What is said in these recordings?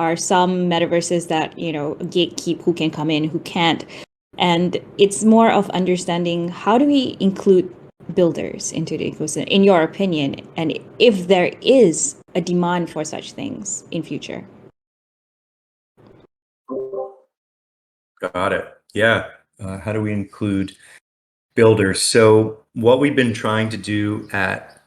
are some metaverses that, gatekeep who can come in, who can't. And it's more of understanding how do we include builders into the ecosystem, in your opinion, and if there is a demand for such things in future. Got it. Yeah. How do we include builders? So what we've been trying to do at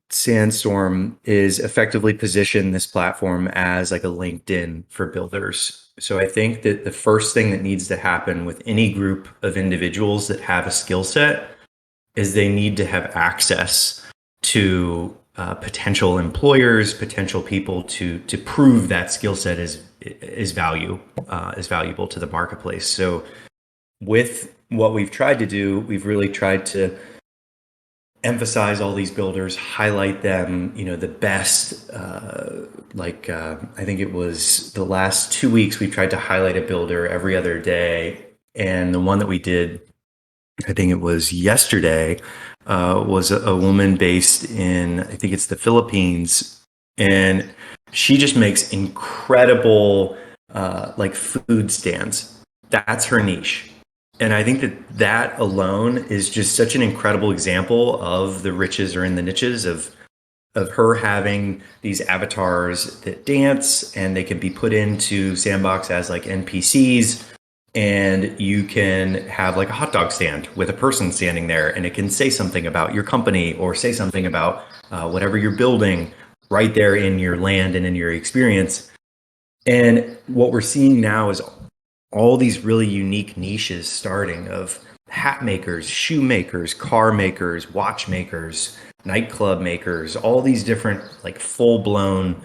SandStorm is effectively position this platform as like a LinkedIn for builders. So I think that the first thing that needs to happen with any group of individuals that have a skill set is they need to have access to potential employers, potential people to prove that skill set is valuable to the marketplace. So with what we've tried to do, we've really tried to emphasize all these builders, highlight them, the best, I think it was the last 2 weeks, we've tried to highlight a builder every other day. And the one that we did, I think it was yesterday, was a woman based in, I think it's the Philippines. And she just makes incredible, food stands. That's her niche. And I think that alone is just such an incredible example of the riches are in the niches of her having these avatars that dance, and they can be put into Sandbox as like NPCs, and you can have like a hot dog stand with a person standing there, and it can say something about your company or say something about whatever you're building right there in your land and in your experience. And what we're seeing now is all these really unique niches starting of hat makers, shoe makers, car makers, watch makers, nightclub makers, all these different like full-blown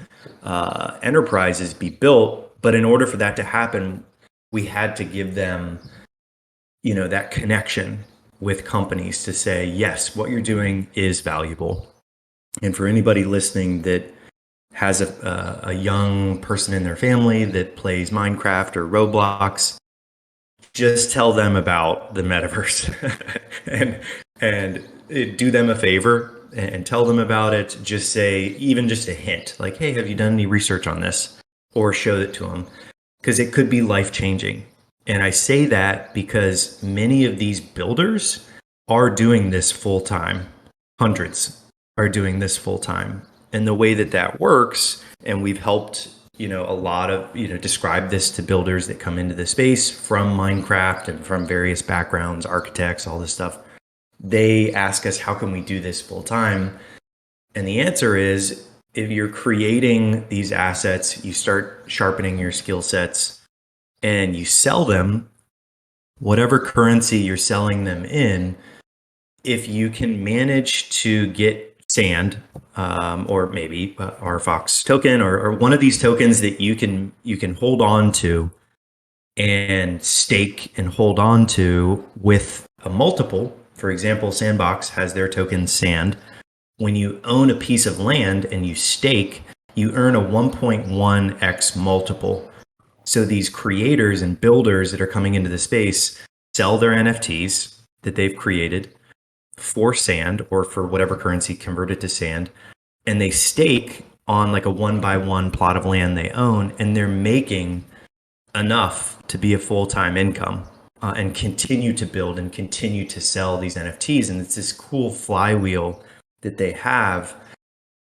enterprises be built. But in order for that to happen, we had to give them, that connection with companies to say, yes, what you're doing is valuable. And for anybody listening that has a young person in their family that plays Minecraft or Roblox, just tell them about the metaverse and do them a favor and tell them about it. Just say, even just a hint, like, hey, have you done any research on this? Or show it to them, because it could be life-changing. And I say that because many of these builders are doing this full-time. Hundreds are doing this full-time. And the way that works, and we've helped, a lot of, describe this to builders that come into the space from Minecraft and from various backgrounds, architects, all this stuff. They ask us, how can we do this full-time? And the answer is, if you're creating these assets, you start sharpening your skill sets and you sell them, whatever currency you're selling them in, if you can manage to get sand, or maybe RFOX token, or one of these tokens that you can hold on to and stake and hold on to with a multiple. For example, Sandbox has their token Sand. When you own a piece of land and you stake, you earn a 1.1x multiple. So these creators and builders that are coming into the space sell their NFTs that they've created for sand, or for whatever currency converted to sand, and they stake on like a 1x1 plot of land they own, and they're making enough to be a full-time income, and continue to build and continue to sell these NFTs. And it's this cool flywheel that they have.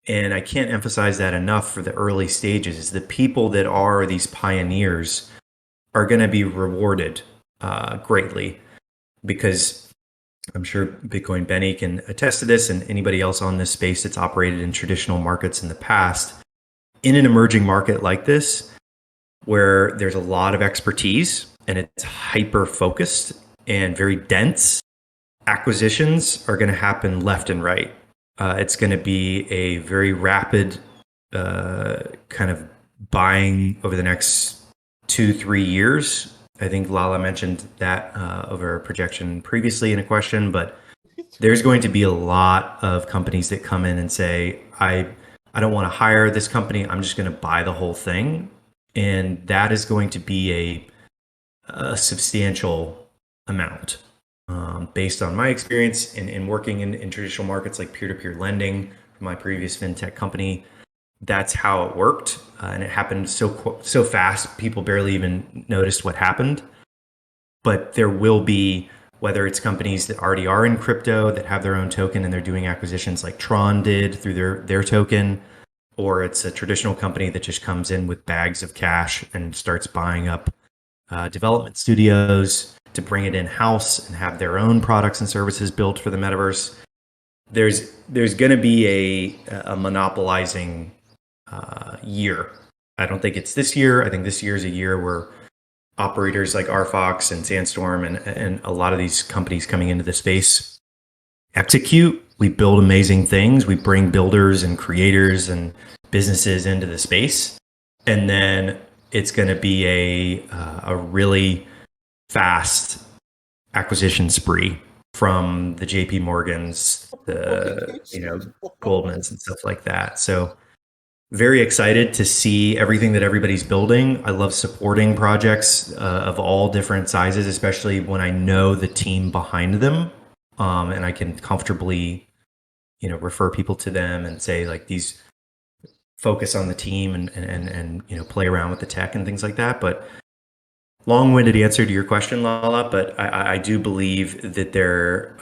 And I can't emphasize that enough for the early stages. Is the people that are these pioneers are going to be rewarded greatly, because I'm sure Bitcoin Benny can attest to this, and anybody else on this space that's operated in traditional markets in the past. In an emerging market like this, where there's a lot of expertise and it's hyper focused and very dense, acquisitions are going to happen left and right. It's going to be a very rapid kind of buying over the next 2-3 years. I think Lala mentioned that over a projection previously in a question, but there's going to be a lot of companies that come in and say, I don't want to hire this company, I'm just going to buy the whole thing. And that is going to be a substantial amount. Based on my experience in working in traditional markets like peer-to-peer lending, my previous fintech company, that's how it worked, and it happened so fast, people barely even noticed what happened. But there will be, whether it's companies that already are in crypto that have their own token and they're doing acquisitions like Tron did through their token, or it's a traditional company that just comes in with bags of cash and starts buying up development studios to bring it in house and have their own products and services built for the metaverse. There's going to be a monopolizing year. I don't think it's this year. I think this year is a year where operators like RFOX and SandStorm and a lot of these companies coming into the space execute. We build amazing things. We bring builders and creators and businesses into the space, and then it's going to be a really fast acquisition spree from the JP Morgans, the Goldmans and stuff like that. So very excited to see everything that everybody's building. I love supporting projects of all different sizes, especially when I know the team behind them, and I can comfortably, refer people to them and say like these focus on the team and play around with the tech and things like that. But long-winded answer to your question, Lala, but I do believe that they're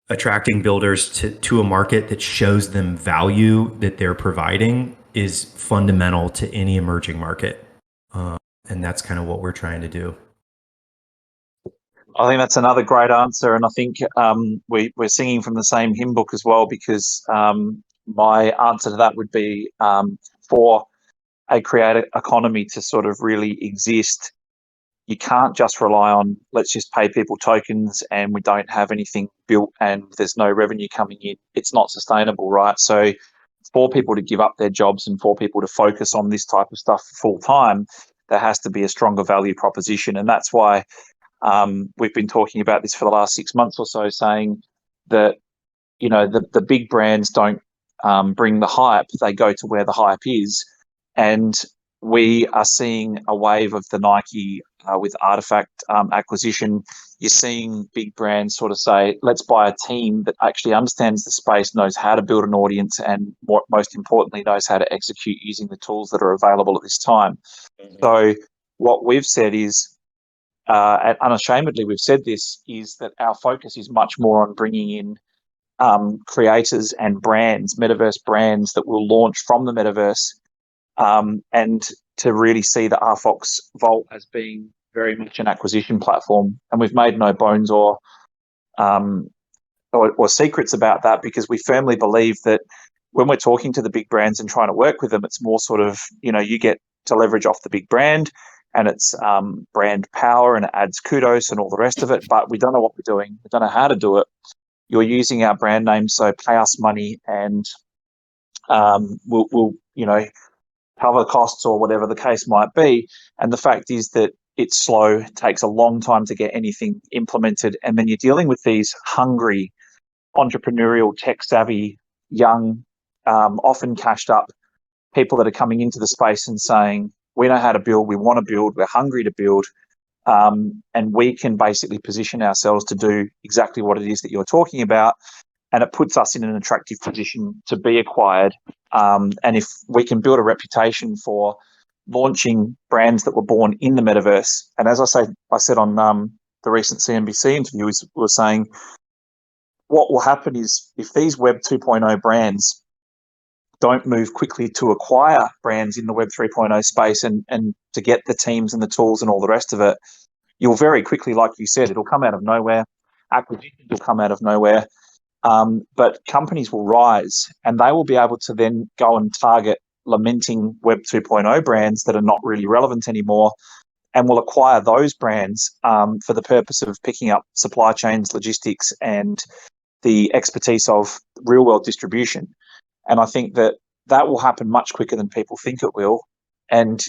attracting builders to a market that shows them value that they're providing is fundamental to any emerging market. And that's kind of what we're trying to do. I think that's another great answer. And I think we're singing from the same hymn book as well, because my answer to that would be for a creator economy to sort of really exist, you can't just rely on, let's just pay people tokens and we don't have anything built and there's no revenue coming in. It's not sustainable, right? So for people to give up their jobs and for people to focus on this type of stuff full time, there has to be a stronger value proposition. And that's why we've been talking about this for the last 6 months or so, saying that, the big brands don't bring the hype, they go to where the hype is. And we are seeing a wave of the Nike with Artifact acquisition. You're seeing big brands sort of say, let's buy a team that actually understands the space, knows how to build an audience, and most importantly, knows how to execute using the tools that are available at this time. Mm-hmm. So what we've said is, and unashamedly we've said this, is that our focus is much more on bringing in creators and brands, metaverse brands that will launch from the metaverse, and to really see the RFOX Vault as being very much an acquisition platform. And we've made no bones or secrets about that, because we firmly believe that when we're talking to the big brands and trying to work with them, it's more sort of, you get to leverage off the big brand and it's brand power and it adds kudos and all the rest of it. But we don't know what we're doing. We don't know how to do it. You're using our brand name, so pay us money and we'll cover costs or whatever the case might be. And the fact is that it's slow, it takes a long time to get anything implemented. And then you're dealing with these hungry, entrepreneurial, tech-savvy, young, often cashed up people that are coming into the space and saying, we know how to build, we want to build, we're hungry to build, and we can basically position ourselves to do exactly what it is that you're talking about. And it puts us in an attractive position to be acquired. And if we can build a reputation for launching brands that were born in the metaverse, and as I said on the recent CNBC interview, we were saying what will happen is if these Web 2.0 brands don't move quickly to acquire brands in the Web 3.0 space and to get the teams and the tools and all the rest of it, you'll very quickly, like you said, it'll come out of nowhere. Acquisitions will come out of nowhere. But companies will rise and they will be able to then go and target lamenting Web 2.0 brands that are not really relevant anymore, and will acquire those brands for the purpose of picking up supply chains, logistics, and the expertise of real-world distribution. And I think that will happen much quicker than people think it will. And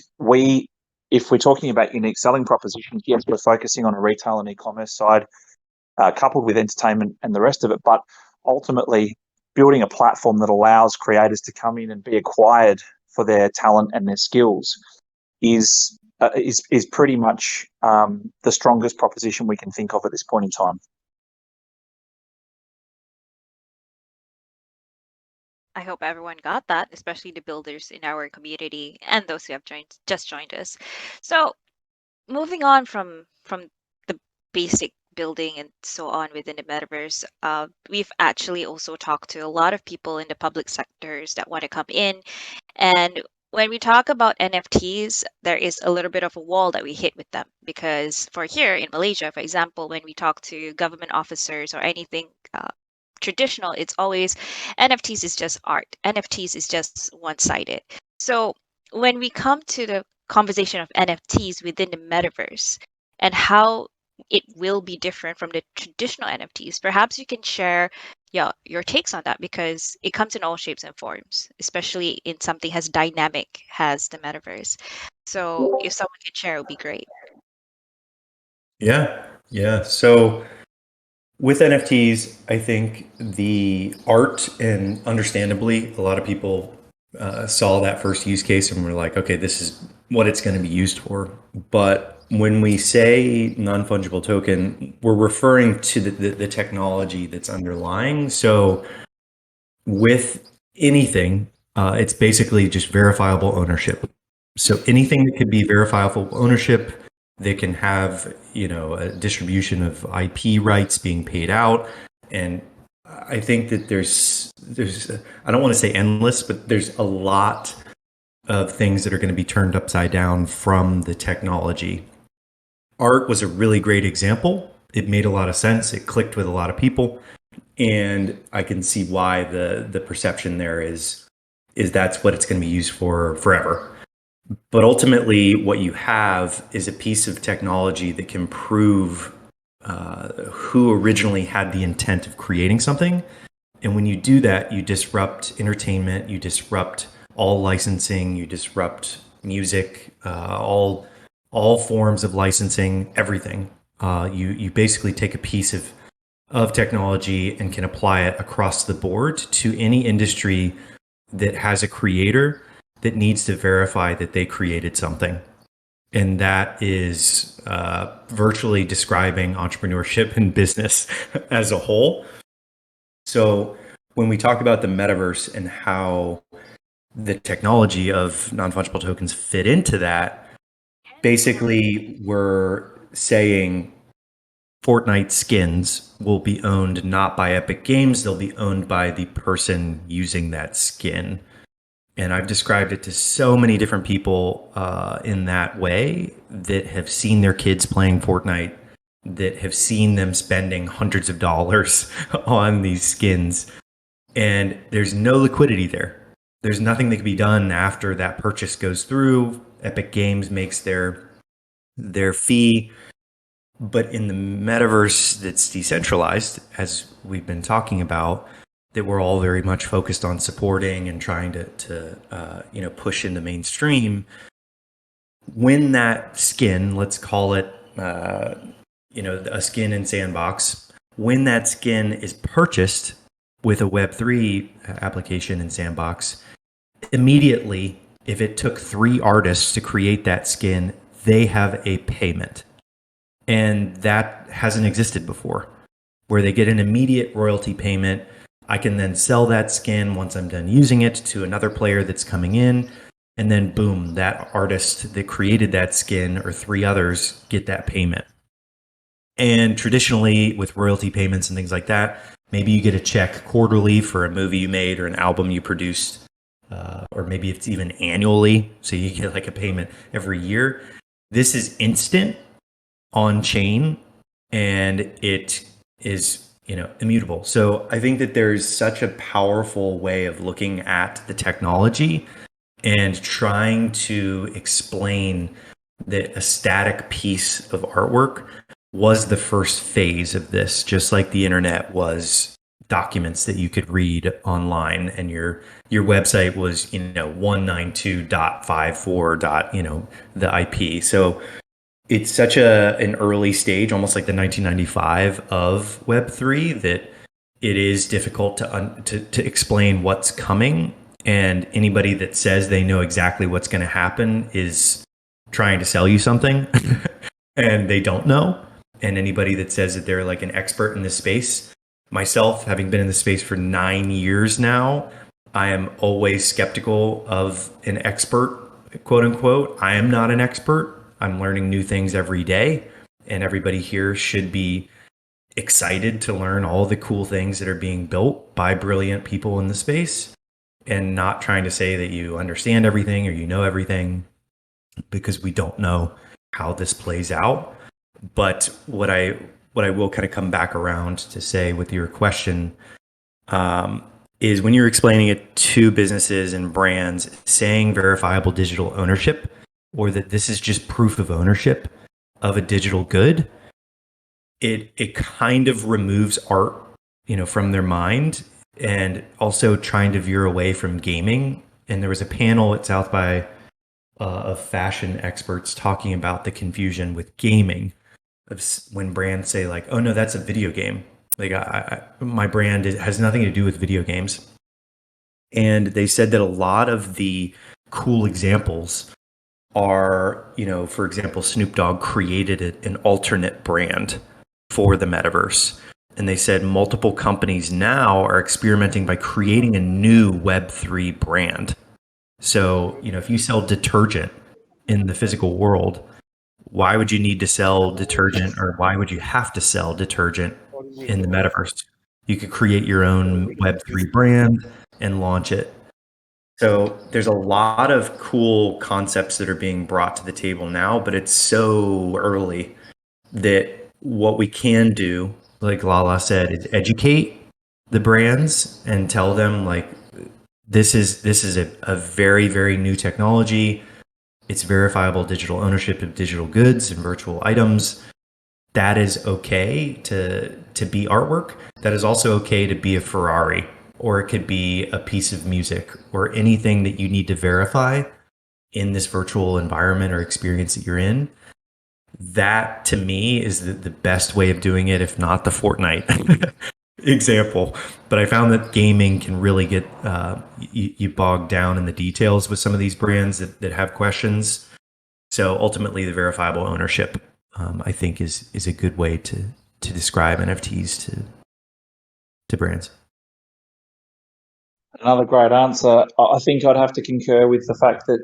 if we're talking about unique selling propositions, yes, we're focusing on a retail and e-commerce side, coupled with entertainment and the rest of it. But ultimately, building a platform that allows creators to come in and be acquired for their talent and their skills is pretty much the strongest proposition we can think of at this point in time. I hope everyone got that, especially the builders in our community and those who have just joined us. So moving on from the basic building and so on within the metaverse, we've actually also talked to a lot of people in the public sectors that want to come in. And when we talk about NFTs, there is a little bit of a wall that we hit with them because for here in Malaysia, for example, when we talk to government officers or anything traditional, it's always NFTs is just art. NFTs is just one-sided. So when we come to the conversation of NFTs within the metaverse and how it will be different from the traditional NFTs, perhaps you can share your takes on that because it comes in all shapes and forms, especially in something as dynamic as the metaverse. So if someone can share, it would be great. Yeah. So with NFTs, I think the art, and understandably, a lot of people saw that first use case and were like, okay, this is what it's going to be used for. But when we say non-fungible token, we're referring to the technology that's underlying. So with anything, it's basically just verifiable ownership. So anything that could be verifiable ownership, they can have, a distribution of IP rights being paid out. And I think that there's I don't want to say endless, but there's a lot of things that are going to be turned upside down from the technology. Art was a really great example. It made a lot of sense. It clicked with a lot of people. And I can see why the perception there is that's what it's going to be used for forever. But ultimately, what you have is a piece of technology that can prove who originally had the intent of creating something. And when you do that, you disrupt entertainment, you disrupt all licensing, you disrupt music, all forms of licensing, everything. You basically take a piece of technology and can apply it across the board to any industry that has a creator that needs to verify that they created something. And that is virtually describing entrepreneurship and business as a whole. So when we talk about the metaverse and how the technology of non-fungible tokens fit into that, basically we're saying Fortnite skins will be owned not by Epic Games, they'll be owned by the person using that skin. And I've described it to so many different people in that way that have seen their kids playing Fortnite, that have seen them spending hundreds of dollars on these skins. And there's no liquidity there. There's nothing that can be done after that purchase goes through. Epic Games makes their fee. But in the metaverse that's decentralized, as we've been talking about, that we're all very much focused on supporting and trying to push in the mainstream. When that skin, let's call it, a skin in Sandbox, when that skin is purchased with a Web3 application in Sandbox, immediately, if it took 3 artists to create that skin, they have a payment. And that hasn't existed before, where they get an immediate royalty payment. I can then sell that skin once I'm done using it to another player that's coming in. And then boom, that artist that created that skin or 3 others get that payment. And traditionally with royalty payments and things like that, maybe you get a check quarterly for a movie you made or an album you produced, or maybe it's even annually. So you get like a payment every year. This is instant on chain, and it is immutable. So I think that there's such a powerful way of looking at the technology and trying to explain that a static piece of artwork was the first phase of this, just like the internet was documents that you could read online, and your website was 192.54. The IP. So it's such an early stage, almost like the 1995 of Web3, that it is difficult to explain what's coming. And anybody that says they know exactly what's going to happen is trying to sell you something and they don't know. And anybody that says that they're like an expert in this space, myself, having been in this space for 9 years now, I am always skeptical of an expert, quote unquote. I am not an expert. I'm learning new things every day, and everybody here should be excited to learn all the cool things that are being built by brilliant people in the space, and not trying to say that you understand everything or you know everything, because we don't know how this plays out. But what I will kind of come back around to say with your question, is when you're explaining it to businesses and brands, saying verifiable digital ownership, or that this is just proof of ownership of a digital good, it kind of removes art, from their mind, and also trying to veer away from gaming. And there was a panel at South by of fashion experts talking about the confusion with gaming, of when brands say like, "Oh no, that's a video game." Like my brand has nothing to do with video games. And they said that a lot of the cool examples are, for example, Snoop Dogg created an alternate brand for the metaverse. And they said multiple companies now are experimenting by creating a new Web3 brand. So, if you sell detergent in the physical world, why would you need to sell detergent, or why would you have to sell detergent in the metaverse? You could create your own Web3 brand and launch it. So there's a lot of cool concepts that are being brought to the table now, but it's so early that what we can do, like Lala said, is educate the brands and tell them like, this is a very, very new technology. It's verifiable digital ownership of digital goods and virtual items. That is okay to be artwork. That is also okay to be a Ferrari, or it could be a piece of music, or anything that you need to verify in this virtual environment or experience that you're in. That to me is the best way of doing it, if not the Fortnite example. But I found that gaming can really get you bogged down in the details with some of these brands that have questions. So ultimately, the verifiable ownership, I think, is a good way to describe NFTs to brands. Another great answer. I think I'd have to concur with the fact that,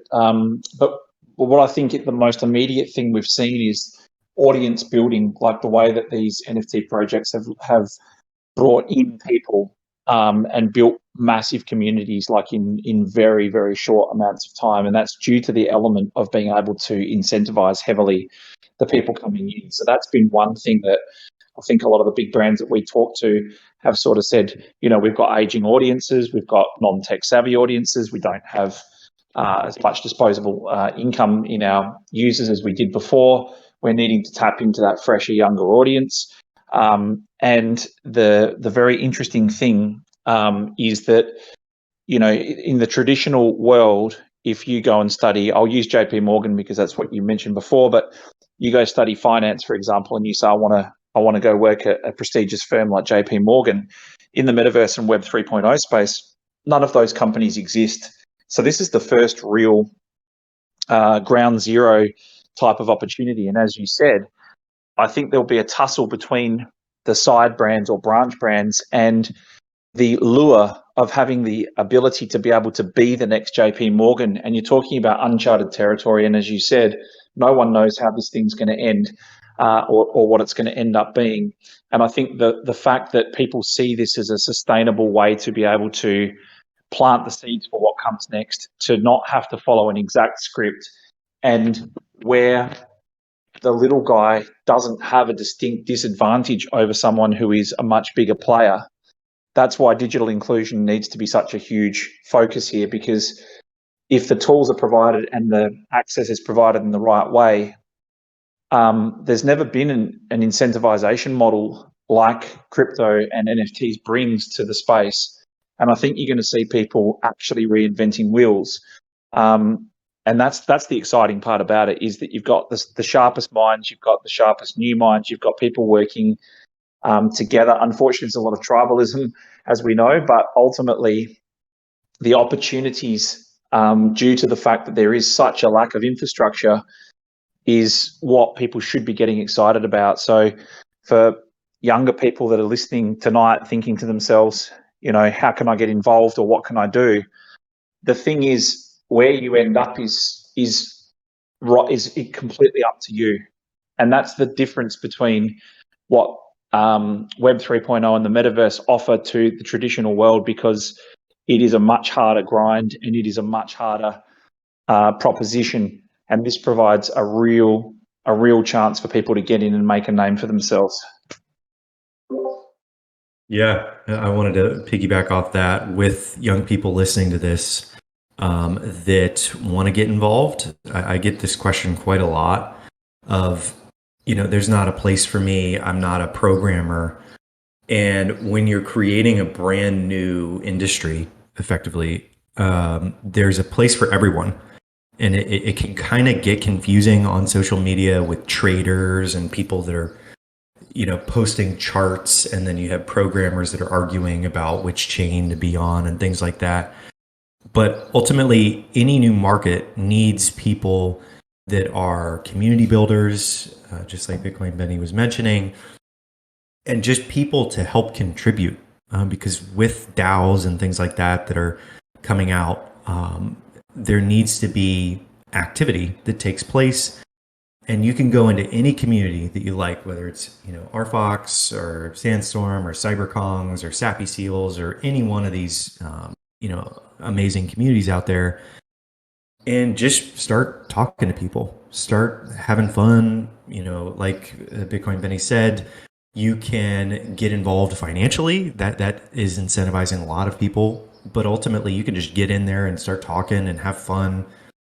but what I think the most immediate thing we've seen is audience building, like the way that these NFT projects have brought in people and built massive communities, like in very, very short amounts of time. And that's due to the element of being able to incentivize heavily the people coming in. So that's been one thing that I think a lot of the big brands that we talk to have sort of said, we've got aging audiences, we've got non-tech savvy audiences, we don't have as much disposable income in our users as we did before. We're needing to tap into that fresher, younger audience. And the very interesting thing is that, in the traditional world, if you go and study, I'll use JP Morgan because that's what you mentioned before, but you go study finance, for example, and you say, I want to go work at a prestigious firm like JP Morgan. In the metaverse and Web 3.0 space, none of those companies exist. So this is the first real ground zero type of opportunity. And as you said, I think there'll be a tussle between the side brands or branch brands and the lure of having the ability to be able to be the next JP Morgan. And you're talking about uncharted territory. And as you said, no one knows how this thing's going to end or what it's going to end up being. And I think the fact that people see this as a sustainable way to be able to plant the seeds for what comes next, to not have to follow an exact script, and where the little guy doesn't have a distinct disadvantage over someone who is a much bigger player. That's why digital inclusion needs to be such a huge focus here, because if the tools are provided and the access is provided in the right way, there's never been an incentivization model like crypto and NFTs brings to the space. And I think you're going to see people actually reinventing wheels. And that's the exciting part about it, is that you've got the sharpest minds, you've got the sharpest new minds, you've got people working together. Unfortunately, there's a lot of tribalism, as we know, but ultimately the opportunities due to the fact that there is such a lack of infrastructure is what people should be getting excited about. So for younger people that are listening tonight, thinking to themselves, how can I get involved or what can I do? The thing is, where you end up is completely up to you. And that's the difference between what Web 3.0 and the metaverse offer to the traditional world, because it is a much harder grind and it is a much harder proposition. And this provides a real chance for people to get in and make a name for themselves. Yeah, I wanted to piggyback off that with young people listening to this that want to get involved. I get this question quite a lot of, there's not a place for me. I'm not a programmer. And when you're creating a brand new industry, effectively, there's a place for everyone. And it can kind of get confusing on social media with traders and people that are posting charts, and then you have programmers that are arguing about which chain to be on and things like that. But ultimately, any new market needs people that are community builders, just like Bitcoin Benny was mentioning, and just people to help contribute. Because with DAOs and things like that are coming out, there needs to be activity that takes place. And you can go into any community that you like, whether it's RFOX or SandStorm or CyberKongs or Sappy Seals or any one of these amazing communities out there, and just start talking to people, start having fun. Like Bitcoin Benny said, you can get involved financially. That is incentivizing a lot of people, but ultimately you can just get in there and start talking and have fun.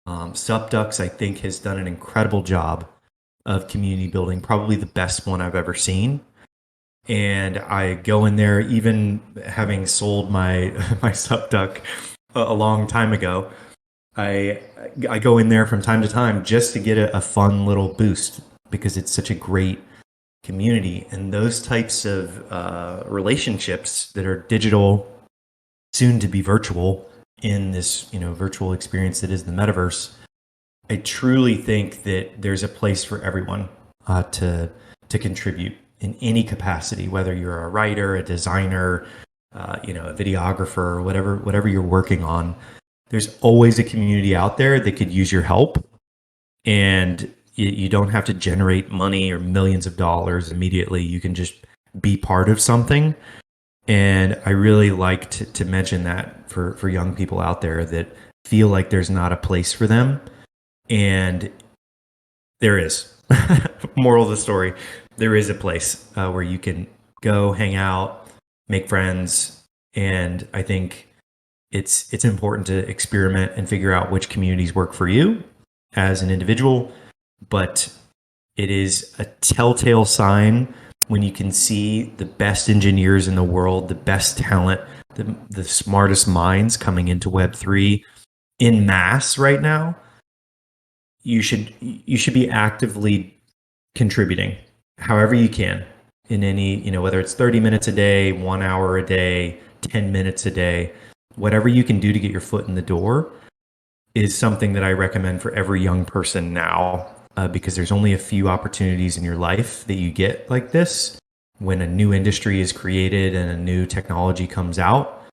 Subducks, I think, has done an incredible job of community building, probably the best one I've ever seen. And I go in there, even having sold my my Subduck a long time ago. I go in there from time to time just to get a fun little boost, because it's such a great community. And those types of relationships that are digital, soon to be virtual, in this virtual experience that is the metaverse, I truly think that there's a place for everyone to contribute in any capacity, whether you're a writer, a designer, a videographer, whatever you're working on. There's always a community out there that could use your help, and you don't have to generate money or millions of dollars immediately. You can just be part of something. And I really like to mention that for young people out there that feel like there's not a place for them. And there is. Moral of the story, there is a place where you can go hang out, make friends. And I think it's important to experiment and figure out which communities work for you as an individual. But it is a telltale sign when you can see the best engineers in the world, the best talent, the smartest minds coming into Web3 in mass right now. You should be actively contributing however you can in any, whether it's 30 minutes a day, 1 hour a day, 10 minutes a day, whatever you can do to get your foot in the door is something that I recommend for every young person now, because there's only a few opportunities in your life that you get like this. When a new industry is created and a new technology comes out,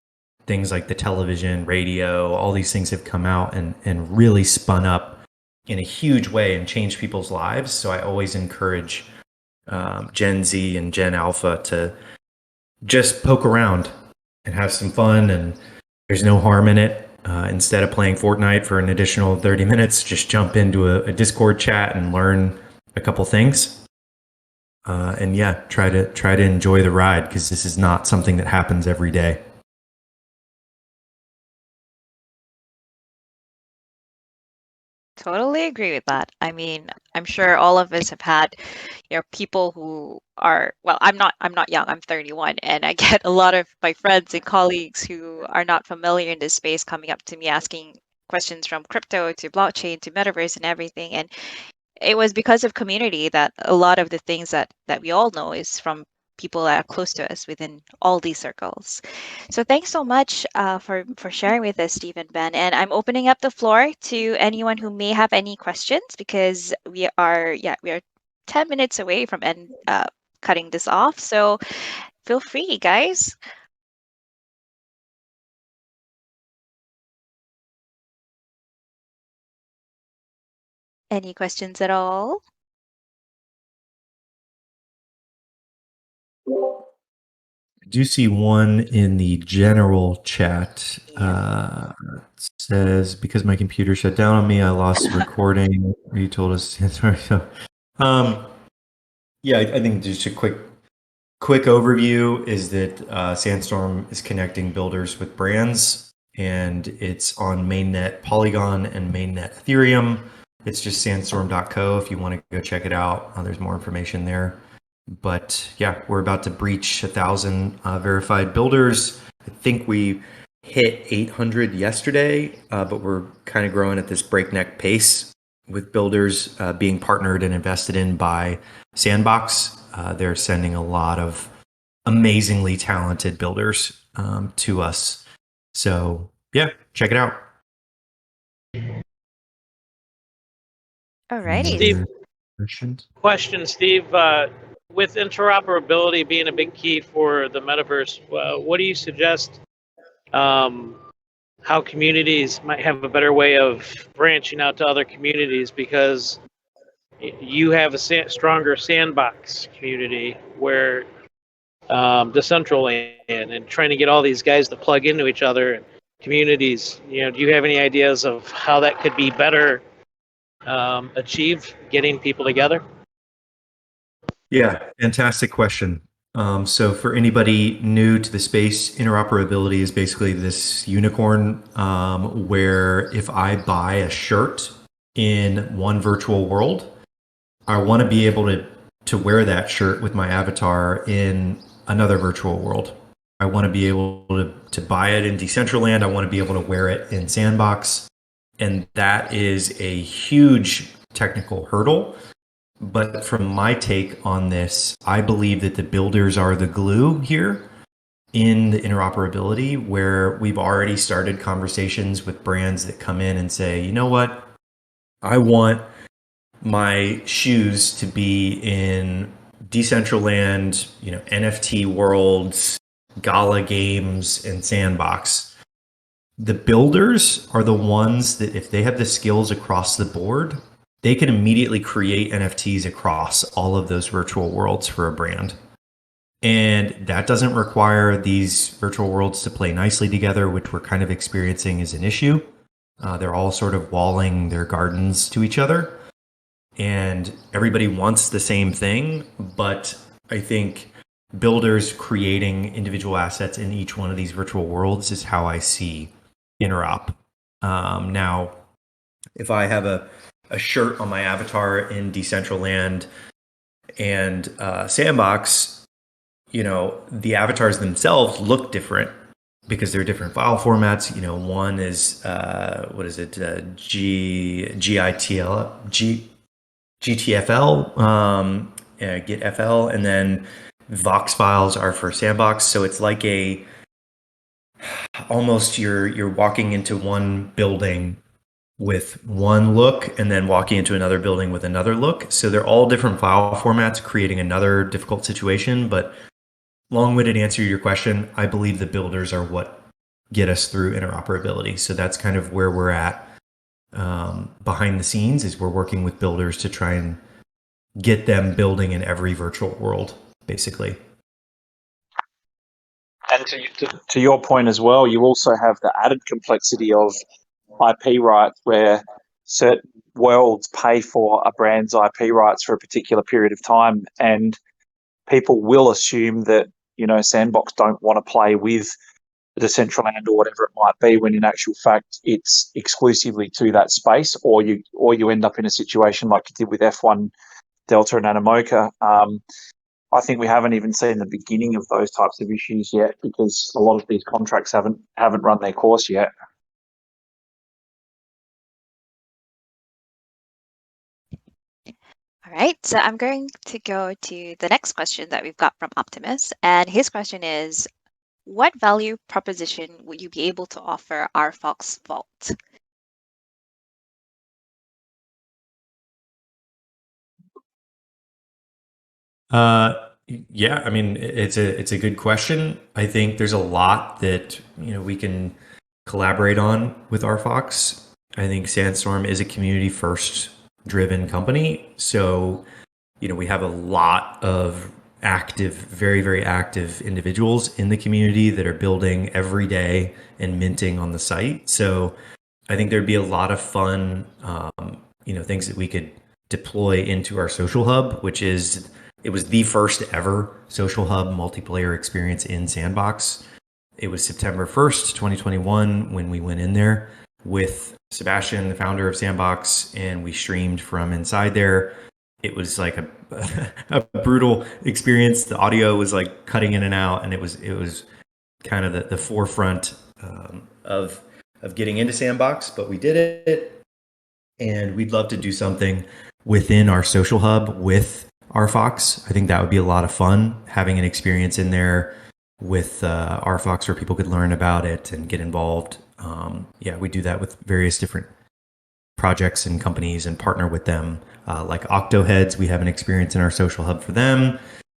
things like the television, radio, all these things have come out and really spun up in a huge way and changed people's lives. So I always encourage Gen Z and Gen Alpha to just poke around and have some fun, and there's no harm in it. Instead of playing Fortnite for an additional 30 minutes, just jump into a Discord chat and learn a couple things. And yeah, try to enjoy the ride, because this is not something that happens every day. Totally agree with that. I mean, I'm sure all of us have had, people who are, well, I'm not young, I'm 31, and I get a lot of my friends and colleagues who are not familiar in this space coming up to me asking questions from crypto to blockchain to metaverse and everything. And it was because of community that a lot of the things that we all know is from people that are close to us within all these circles. So thanks so much for sharing with us, Steve and Ben. And I'm opening up the floor to anyone who may have any questions, because we are 10 minutes away from cutting this off. So feel free, guys. Any questions at all? I do see one in the general chat. It says, because my computer shut down on me, I lost the recording. You told us. Sorry. So, yeah, I think just a quick overview is that SandStorm is connecting builders with brands, and it's on mainnet Polygon and mainnet Ethereum. It's just sandstorm.co if you want to go check it out. There's more information there. But yeah, we're about to breach 1,000 verified builders. I think we hit 800 yesterday, but we're kind of growing at this breakneck pace with builders being partnered and invested in by Sandbox. They're sending a lot of amazingly talented builders to us. So yeah, check it out. Alrighty. Steve, Questions? question, Steve. With interoperability being a big key for the metaverse, what do you suggest how communities might have a better way of branching out to other communities? Because you have a stronger sandbox community where Decentraland and trying to get all these guys to plug into each other and communities. Do you have any ideas of how that could be better achieved, getting people together? Yeah, fantastic question. So for anybody new to the space, interoperability is basically this unicorn where if I buy a shirt in one virtual world, I want to be able to wear that shirt with my avatar in another virtual world. I want to be able to buy it in Decentraland. I want to be able to wear it in Sandbox. And that is a huge technical hurdle. But from my take on this, I believe that the builders are the glue here in the interoperability, where we've already started conversations with brands that come in and say, you know what, I want my shoes to be in Decentraland, NFT worlds, Gala games, and Sandbox. The builders are the ones that, if they have the skills across the board, they can immediately create NFTs across all of those virtual worlds for a brand. And that doesn't require these virtual worlds to play nicely together, which we're kind of experiencing as an issue. They're all sort of walling their gardens to each other. And everybody wants the same thing, but I think builders creating individual assets in each one of these virtual worlds is how I see interop. Now, if I have a shirt on my avatar in Decentraland and Sandbox, the avatars themselves look different because they're different file formats. One is GTFL, GetFL, and then Vox files are for Sandbox. So it's like almost you're walking into one building with one look and then walking into another building with another look. So they're all different file formats, creating another difficult situation. But long-winded answer to your question, I believe the builders are what get us through interoperability. So that's kind of where we're at behind the scenes, is we're working with builders to try and get them building in every virtual world, basically. And to your point as well, you also have the added complexity of IP rights, where certain worlds pay for a brand's IP rights for a particular period of time, and people will assume that Sandbox don't want to play with the Decentraland or whatever it might be, when in actual fact it's exclusively to that space, or you end up in a situation like you did with F1 Delta and Animoca. I think we haven't even seen the beginning of those types of issues yet, because a lot of these contracts haven't run their course yet. All right, so I'm going to go to the next question that we've got from Optimus. And his question is, what value proposition would you be able to offer RFOX Vault? Yeah, I mean, it's a good question. I think there's a lot that we can collaborate on with RFOX. I think SandStorm is a community first driven company. So, we have a lot of active, very, very active individuals in the community that are building every day and minting on the site. So I think there'd be a lot of fun, things that we could deploy into our social hub, it was the first ever social hub multiplayer experience in Sandbox. It was September 1st, 2021, when we went in there with Sebastian, the founder of Sandbox, and we streamed from inside there. It was like a brutal experience. The audio was like cutting in and out, and it was kind of the forefront of getting into Sandbox, but we did it, and we'd love to do something within our social hub with RFOX. I think that would be a lot of fun, having an experience in there with RFOX where people could learn about it and get involved. We do that with various different projects and companies and partner with them. Like Octoheads, we have an experience in our social hub for them.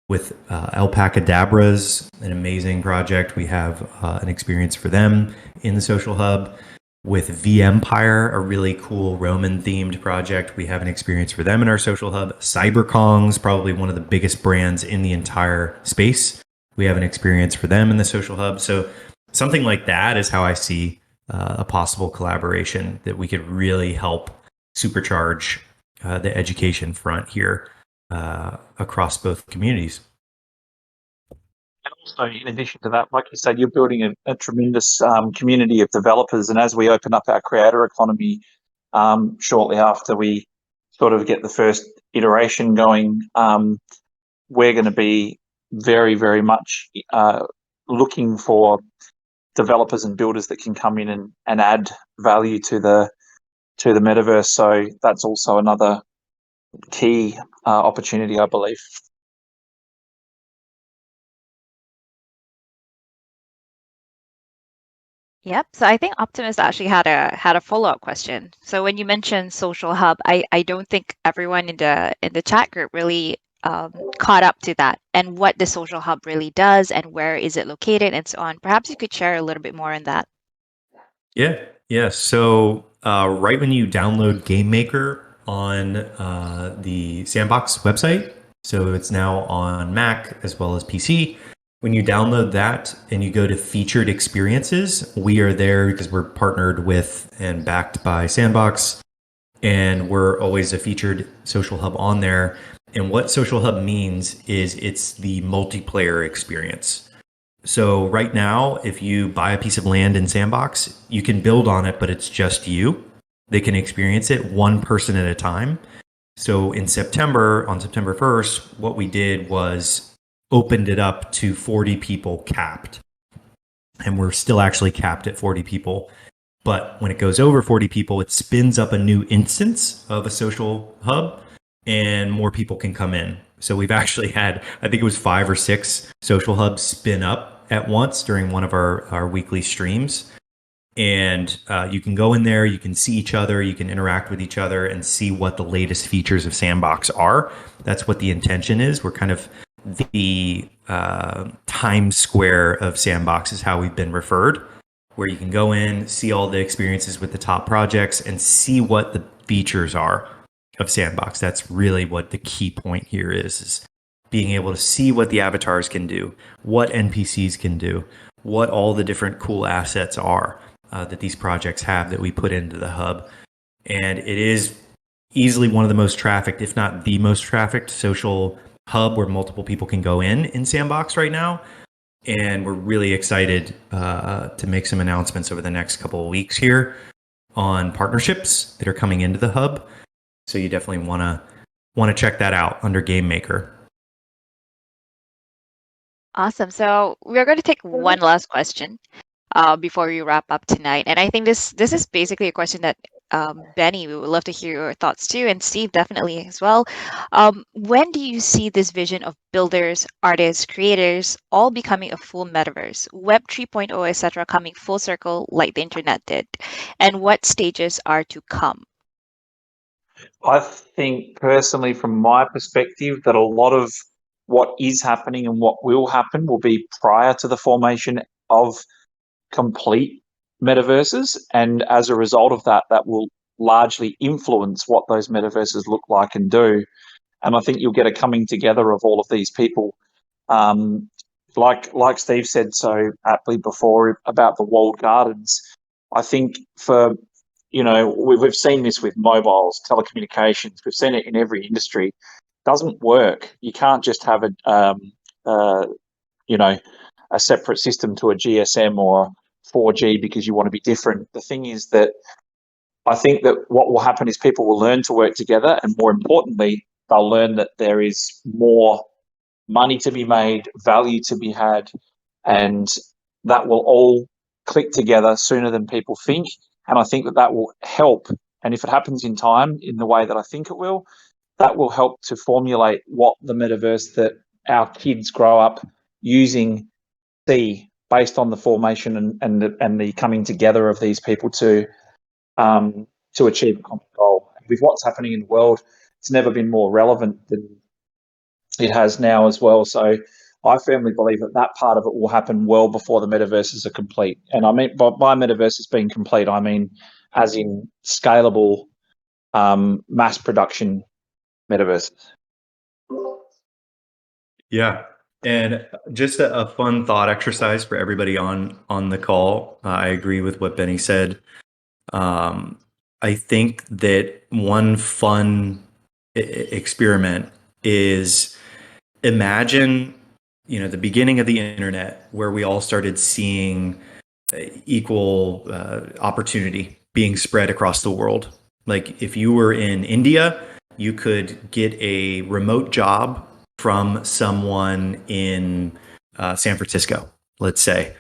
With Alpacadabras, an amazing project, we have an experience for them in the social hub. With V-Empire, a really cool Roman-themed project, we have an experience for them in our social hub. CyberKong's probably one of the biggest brands in the entire space. We have an experience for them in the social hub. So something like that is how I see a possible collaboration that we could really help supercharge the education front here across both communities. And also, in addition to that, like you said, you're building a tremendous community of developers. And as we open up our creator economy shortly after we sort of get the first iteration going, we're going to be very, very much looking for developers and builders that can come in and add value to the metaverse. So that's also another key opportunity, I believe. Yep. So I think Optimus actually had a follow-up question. So when you mentioned social hub, I don't think everyone in the chat group really caught up to that and what the social hub really does and where is it located and so on. Perhaps you could share a little bit more on that. Yeah. So right when you download Game Maker on the Sandbox website, so it's now on Mac as well as PC. When you download that and you go to featured experiences, we are there because we're partnered with and backed by Sandbox, and we're always a featured social hub on there. And what social hub means is it's the multiplayer experience. So right now, if you buy a piece of land in Sandbox, you can build on it, but it's just you. They can experience it one person at a time. So on September 1st, what we did was opened it up to 40 people capped. And we're still actually capped at 40 people. But when it goes over 40 people, it spins up a new instance of a social hub and more people can come in. So we've actually had, I think it was 5 or 6 social hubs spin up at once during one of our weekly streams. And you can go in there, you can see each other, you can interact with each other and see what the latest features of Sandbox are. That's what the intention is. We're kind of the Times Square of Sandbox is how we've been referred, where you can go in, see all the experiences with the top projects and see what the features are of Sandbox. That's really what the key point here is being able to see what the avatars can do, what NPCs can do, what all the different cool assets are that these projects have that we put into the hub. And it is easily one of the most trafficked, if not the most trafficked social hub where multiple people can go in Sandbox right now. And we're really excited to make some announcements over the next couple of weeks here on partnerships that are coming into the hub. So you definitely want to check that out under Game Maker. Awesome. So we're going to take one last question before we wrap up tonight. And I think this is basically a question that Benny, we would love to hear your thoughts too, and Steve definitely as well. When do you see this vision of builders, artists, creators all becoming a full metaverse, Web 3.0, etc., coming full circle like the internet did? And what stages are to come? I think personally, from my perspective, that a lot of what is happening and what will happen will be prior to the formation of complete metaverses. And as a result of that, that will largely influence what those metaverses look like and do. And I think you'll get a coming together of all of these people. Like Steve said so aptly before about the walled gardens, I think we've seen this with mobiles, telecommunications. We've seen it in every industry. It doesn't work. You can't just have a separate system to a GSM or 4G because you want to be different. The thing is that I think that what will happen is people will learn to work together, and more importantly, they'll learn that there is more money to be made, value to be had, and that will all click together sooner than people think. And I think that that will help. And if it happens in time, in the way that I think it will, that will help to formulate what the metaverse that our kids grow up using see based on the formation and the coming together of these people to achieve a common goal. With what's happening in the world, it's never been more relevant than it has now as well. So I firmly believe that that part of it will happen well before the metaverses are complete. And I mean, by metaverses being complete, I mean as in scalable mass production metaverses. Yeah. And just a fun thought exercise for everybody on the call. I agree with what Benny said. I think that one fun experiment is imagine, the beginning of the internet where we all started seeing equal opportunity being spread across the world. Like if you were in India, you could get a remote job from someone in San Francisco, let's say.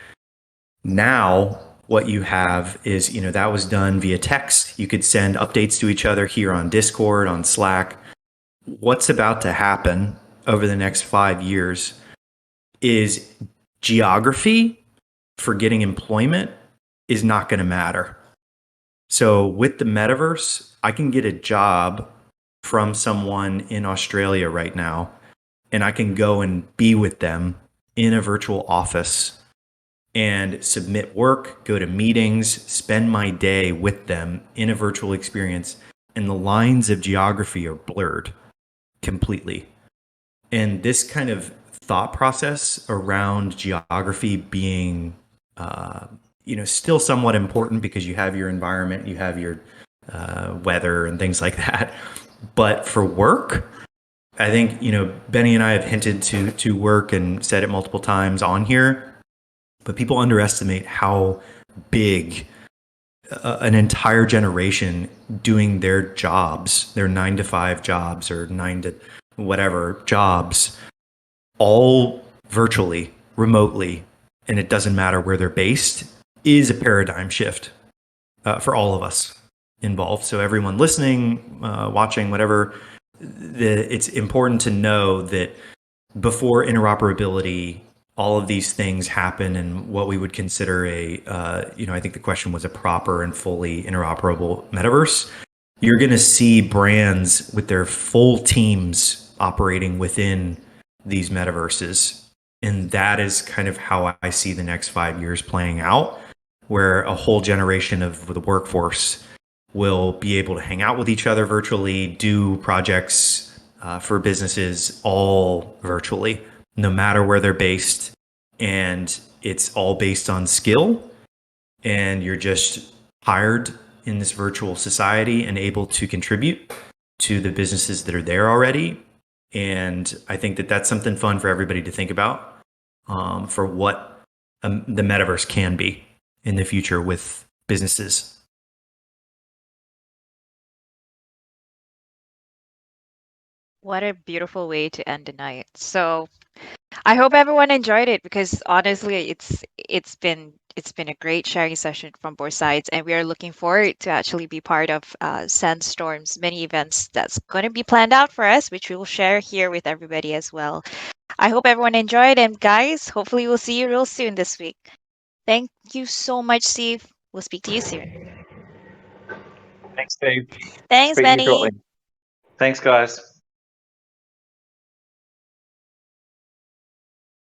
Now, what you have is, that was done via text. You could send updates to each other here on Discord, on Slack. What's about to happen over the next 5 years is geography for getting employment is not going to matter. So with the metaverse, I can get a job from someone in Australia right now, and I can go and be with them in a virtual office and submit work, go to meetings, spend my day with them in a virtual experience. And the lines of geography are blurred completely. And this kind of thought process around geography being, still somewhat important because you have your environment, you have your weather and things like that. But for work, I think, Benny and I have hinted to work and said it multiple times on here, but people underestimate how big an entire generation doing their jobs, their 9-to-5 jobs or 9 to whatever jobs, all virtually, remotely, and it doesn't matter where they're based, is a paradigm shift for all of us involved. So everyone listening, watching, whatever, it's important to know that before interoperability, all of these things happen and what we would consider I think the question was a proper and fully interoperable metaverse. You're going to see brands with their full teams operating within these metaverses. And that is kind of how I see the next 5 years playing out, where a whole generation of the workforce will be able to hang out with each other virtually, do projects for businesses all virtually, no matter where they're based. And it's all based on skill. And you're just hired in this virtual society and able to contribute to the businesses that are there already. And I think that that's something fun for everybody to think about for what the metaverse can be in the future with businesses. What a beautiful way to end the night. So I hope everyone enjoyed it because honestly, it's been a great sharing session from both sides, and we are looking forward to actually be part of SandStorm's many events that's going to be planned out for us, which we will share here with everybody as well. I hope everyone enjoyed, and guys, hopefully we'll see you real soon this week. Thank you so much, Steve. We'll speak to you soon. Thanks, Steve. Thanks, Speak to you Benny. shortly. Thanks, guys.